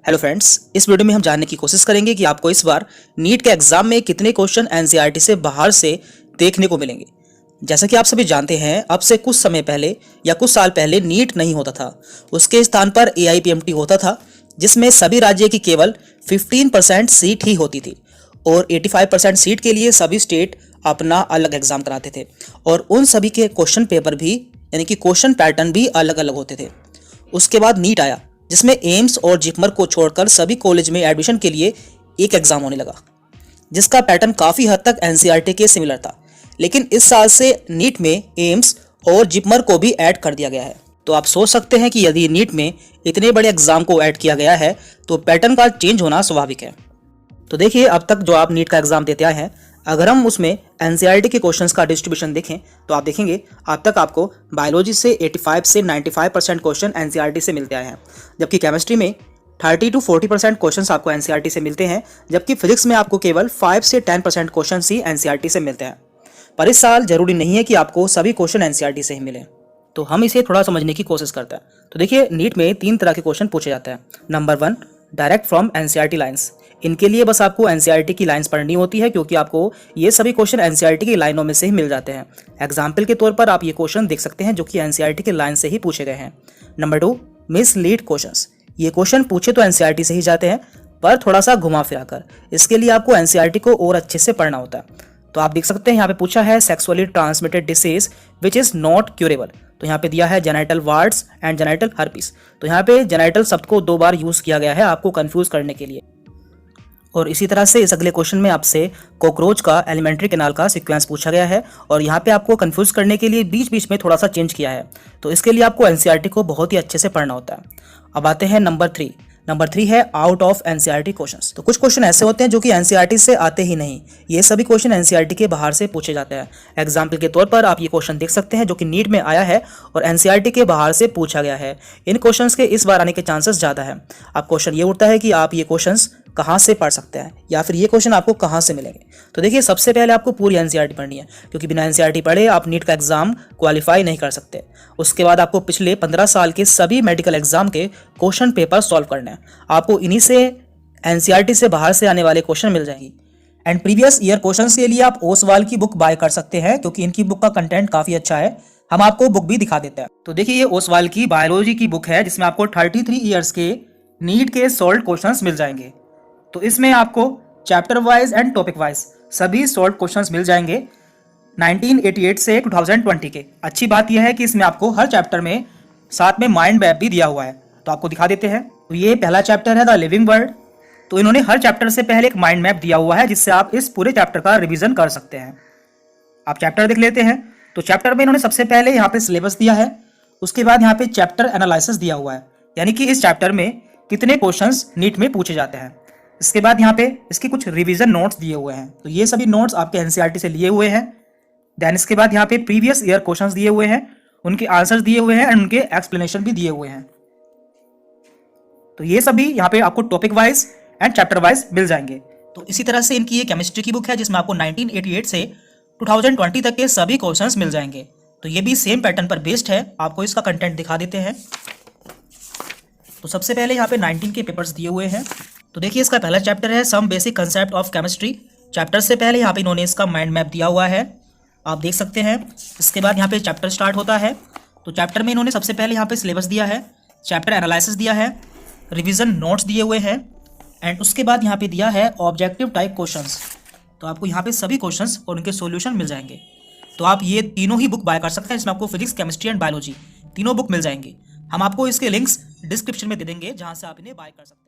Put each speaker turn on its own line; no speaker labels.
Hello friends, इस video में हम जानने की कोशिश करेंगे कि आपको इस बार नीट के एग्जाम में कितने क्वेश्चन एनसीईआरटी से बाहर से देखने को मिलेंगे। जैसा कि आप सभी जानते हैं, अब से कुछ समय पहले या कुछ साल पहले नीट नहीं होता था, उसके स्थान पर एआईपीएमटी होता था, जिसमें सभी राज्य की केवल 15% सीट ही होती थी और 85% सीट के लिए सभी स्टेट अपना अलग एग्जाम कराते थे और उन सभी के क्वेश्चन पेपर भी यानी कि क्वेश्चन पैटर्न भी अलग अलग होते थे। उसके बाद नीट आया, जिसमें एम्स और जिपमर को छोड़कर सभी कॉलेज में एडमिशन के लिए एक एग्जाम होने लगा, जिसका पैटर्न काफ़ी हद तक एनसीईआरटी के सिमिलर था। लेकिन इस साल से नीट में एम्स और जिपमर को भी ऐड कर दिया गया है। तो आप सोच सकते हैं कि यदि नीट में इतने बड़े एग्जाम को ऐड किया गया है तो पैटर्न का चेंज होना स्वाभाविक है। तो देखिए, अब तक जो आप नीट का एग्जाम देते आए हैं, अगर हम उसमें एनसीईआरटी के क्वेश्चंस का डिस्ट्रीब्यूशन देखें तो आप देखेंगे अब तक आपको बायोलॉजी से 85 से 95% क्वेश्चन एनसीईआरटी से मिलते आए हैं, जबकि केमिस्ट्री में 30 to 40% क्वेश्चंस आपको एनसीईआरटी से मिलते हैं, जबकि फिजिक्स में आपको केवल 5 से 10% क्वेश्चन ही एनसीईआरटी से मिलते हैं। पर इस साल जरूरी नहीं है कि आपको सभी क्वेश्चन एनसीईआरटी से ही मिले, तो हम इसे थोड़ा समझने की कोशिश करते हैं। तो देखिए, नीट में 3 तरह के क्वेश्चन पूछे जाते हैं। Number 1, direct from NCERT lines. इनके लिए बस आपको एनसीईआरटी की लाइन्स पढ़नी होती है, क्योंकि आपको ये सभी क्वेश्चन एनसीईआरटी की लाइनों में से ही मिल जाते हैं। एग्जाम्पल के तौर पर आप ये क्वेश्चन देख सकते हैं जो कि एनसीईआरटी की लाइन से ही पूछे गए हैं। Number 2, mislead questions. ये क्वेश्चन पूछे तो एनसीईआरटी से ही जाते हैं, पर थोड़ा सा घुमा फिरा कर। इसके लिए आपको एनसीईआरटी को और अच्छे से पढ़ना होता है। तो आप देख सकते हैं यहाँ पे पूछा है sexually transmitted disease which is not curable. तो यहाँ पे दिया है genital wards and genital herpes. तो यहाँ पे जेनाइटल शब्द को 2 बार यूज किया गया है आपको कंफ्यूज करने के लिए। और इसी तरह से इस अगले क्वेश्चन में आपसे कॉकरोच का एलिमेंट्री कैनाल का सीक्वेंस पूछा गया है और यहाँ पे आपको कंफ्यूज करने के लिए बीच बीच में थोड़ा सा चेंज किया है। तो इसके लिए आपको एनसीईआरटी को बहुत ही अच्छे से पढ़ना होता है। अब आते हैं नंबर 3। नंबर 3 है आउट ऑफ एनसीईआरटी क्वेश्चंस। तो कुछ क्वेश्चन ऐसे होते हैं जो कि एनसीईआरटी से आते ही नहीं, ये सभी क्वेश्चन एनसीईआरटी के बाहर से पूछे जाते हैं। एग्जाम्पल के तौर पर आप ये क्वेश्चन देख सकते हैं जो कि नीट में आया है और एनसीईआरटी के बाहर से पूछा गया है। इन क्वेश्चंस के इस बार आने के चांसेस ज़्यादा है। अब क्वेश्चन ये उठता है कि आप ये क्वेश्चंस कहाँ से पढ़ सकते हैं या फिर ये क्वेश्चन आपको कहाँ से मिलेंगे। तो देखिए, सबसे पहले आपको पूरी एनसीईआरटी पढ़नी है, क्योंकि बिना एनसीईआरटी पढ़े आप नीट का एग्जाम क्वालिफाई नहीं कर सकते। उसके बाद आपको पिछले 15 साल के सभी मेडिकल एग्जाम के क्वेश्चन पेपर सॉल्व करने हैं। आपको इन्हीं से एनसीईआरटी से बाहर से आने वाले क्वेश्चन मिल जाएंगी। एंड प्रीवियस ईयर क्वेश्चन के लिए आप ओसवाल की बुक बाय कर सकते हैं, क्योंकि इनकी बुक का कंटेंट काफ़ी अच्छा है। हम आपको बुक भी दिखा देते हैं। तो देखिए, ये ओसवाल की बायोलॉजी की बुक है, जिसमें आपको 33 ईयर्स के नीट के सॉल्व क्वेश्चन मिल जाएंगे। तो इसमें आपको chapter wise and topic wise सभी सॉल्व क्वेश्चंस मिल जाएंगे 1988 से 2020 के। अच्छी बात यह है कि इसमें आपको हर चैप्टर में साथ में माइंड मैप भी दिया हुआ है, तो आपको दिखा देते हैं। तो ये पहला चैप्टर है द लिविंग वर्ल्ड। तो इन्होंने हर चैप्टर से पहले एक माइंड मैप दिया हुआ है, जिससे आप इस पूरे चैप्टर का रिविजन कर सकते हैं। आप चैप्टर देख लेते हैं। तो चैप्टर में इन्होंने सबसे पहले यहाँ पे सिलेबस दिया है, उसके बाद यहाँ पे चैप्टर एनालिसिस दिया हुआ है, यानी कि इस चैप्टर में कितने क्वेश्चंस नीट में पूछे जाते हैं। इसके बाद यहाँ पे इसके कुछ रिवीजन नोट्स दिए हुए हैं, तो ये सभी नोट्स आपके एनसीईआरटी से लिए हुए हैं। देन इसके बाद यहाँ पे प्रीवियस ईयर क्वेश्चंस दिए हुए हैं, उनके आंसर्स दिए हुए हैं एंड उनके एक्सप्लेनेशन भी दिए हुए हैं। तो ये सभी यहाँ पे आपको topic wise and chapter wise मिल जाएंगे। तो इसी तरह से इनकी ये केमिस्ट्री की बुक है, जिसमें आपको 1988 से 2020 तक के सभी क्वेश्चंस मिल जाएंगे। तो ये भी सेम पैटर्न पर बेस्ड है। आपको इसका कंटेंट दिखा देते हैं। तो सबसे पहले यहाँ पे 19 के पेपर्स दिए हुए हैं। तो देखिए, इसका पहला चैप्टर है some basic concept of chemistry. Chapter से पहले यहाँ पे इन्होंने इसका माइंड मैप दिया हुआ है, आप देख सकते हैं। इसके बाद यहाँ पे चैप्टर स्टार्ट होता है। तो चैप्टर में इन्होंने सबसे पहले यहाँ पे सिलेबस दिया है, चैप्टर एनालिसिस दिया है, रिवीजन नोट्स दिए हुए हैं एंड उसके बाद यहाँ पे दिया है ऑब्जेक्टिव टाइप क्वेश्चंस। तो आपको यहाँ पे सभी क्वेश्चंस और उनके सॉल्यूशन मिल जाएंगे। तो आप ये तीनों ही बुक बाय कर सकते हैं, इसमें आपको फिजिक्स, केमिस्ट्री एंड बायोलॉजी तीनों बुक मिल जाएंगी। हम आपको इसके लिंक्स डिस्क्रिप्शन में दे देंगे, जहाँ से आप इन्हें बाय कर सकते हैं।